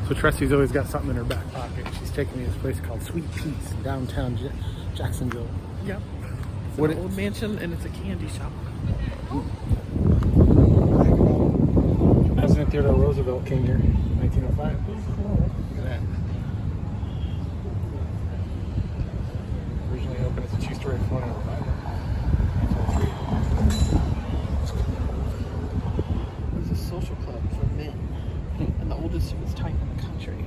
So Tressy's always got something in her back pocket. She's taking me to this place called Sweet Pete's in downtown Jacksonville. Yep. It's What an old mansion and it's a candy shop. President Theodore Roosevelt came here in 1905. Look at that. Originally opened as a two-story Florida revival. It was a social club for men. And the oldest of its type in the country.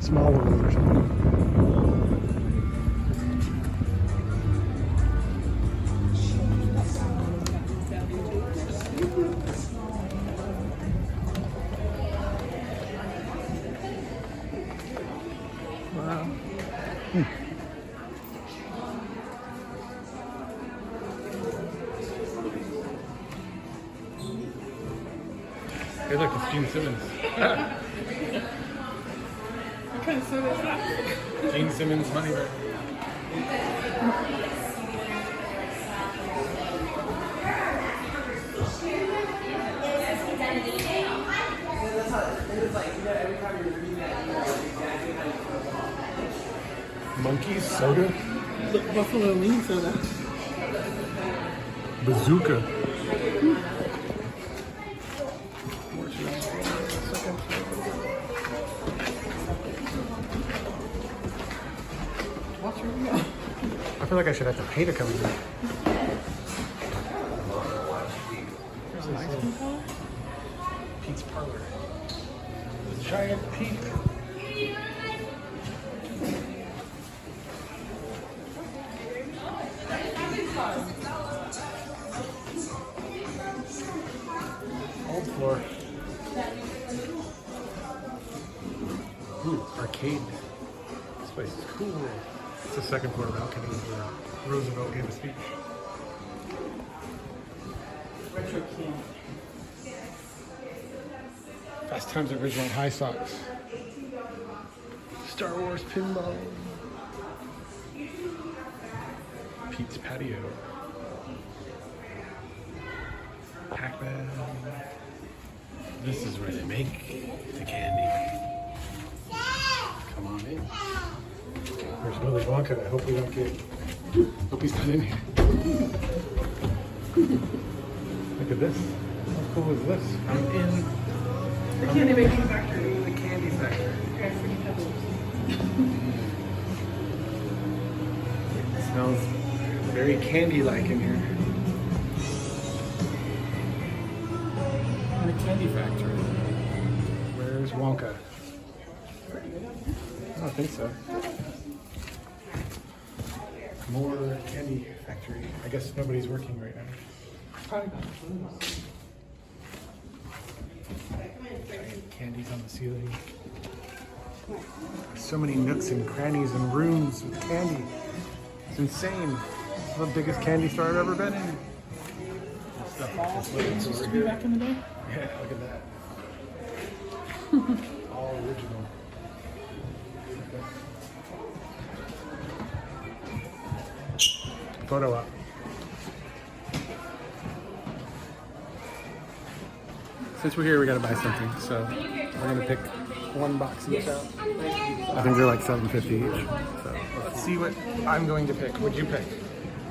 Small ones or something. Wow. Hey, look, it's Gene Simmons. What kind of soda is that? Gene Simmons money bag. Monkeys soda? Look, buffalo wing soda. Bazooka. Watch her go. I feel like I should have to pay to come in here. There's an ice cream parlor? Pete's Parlor. The giant Pete. Old floor. Ooh, arcade. This place is cool. It's the second floor balcony where Roosevelt gave a speech. Retro can. Fast Times at Ridgemont High Sox. Star Wars pinball. Pete's Patio. Pac-Man. This is where they make the candy. Come on in. There's Willy Wonka. I hope we don't get. Hope he's not in here. Look at this. How cool is this? I'm in The candy making factory. the candy factory. Okay, Fruity Pebbles. It smells very candy-like in here. In the candy factory. Where's Wonka? I don't think so. More candy factory. I guess nobody's working right now. Probably not. Giant candies on the ceiling. So many nooks and crannies and rooms with candy. It's insane. It's the biggest candy store I've ever been in. Used to be back in the day. Yeah, look at that. All original. Photo op. Since we're here, we gotta buy something. So we're gonna pick one box each out. I think they're like $7.50 each. So let's see what I'm going to pick. What'd you pick?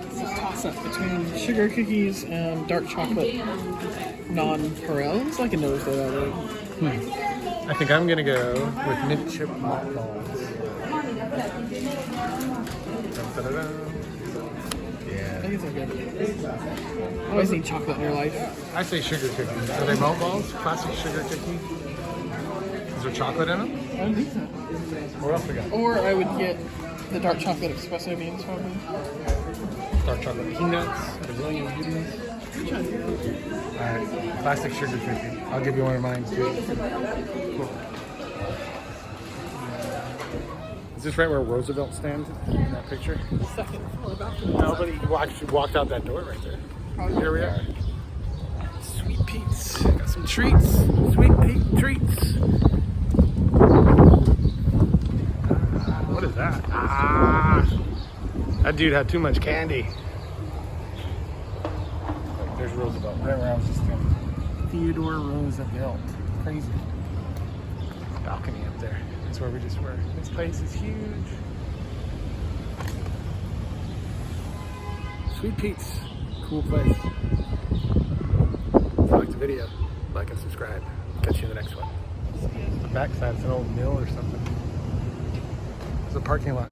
It's a toss-up between sugar cookies and dark chocolate non-Perel. I can notice that already. I think I'm gonna go with mint chip malt balls. Da-da-da. I Yeah. think it's okay. Always need chocolate in your life. I say sugar cookies. Are they malt balls? Classic sugar cookie? Is there chocolate in them? I don't think so. What else we got? Or I would get the dark chocolate espresso beans probably. Dark chocolate peanuts, Brazilian beauties. Alright, classic sugar cookie. I'll give you one of mine too. Cool. Is this right where Roosevelt stands in that picture? Second floor balcony. Nobody walked out that door right there. Here we are. Sweet Pete's. Got some treats. Sweet Pete treats. What is that? Ah! That dude had too much candy. There's Roosevelt, right where I was just standing. Theodore Roosevelt. Crazy. Balcony up there. That's where we just were. This place is huge. Sweet Pete's. Cool place. If you liked the video, like and subscribe. Catch you in the next one. The backside's an old mill or something. There's a parking lot.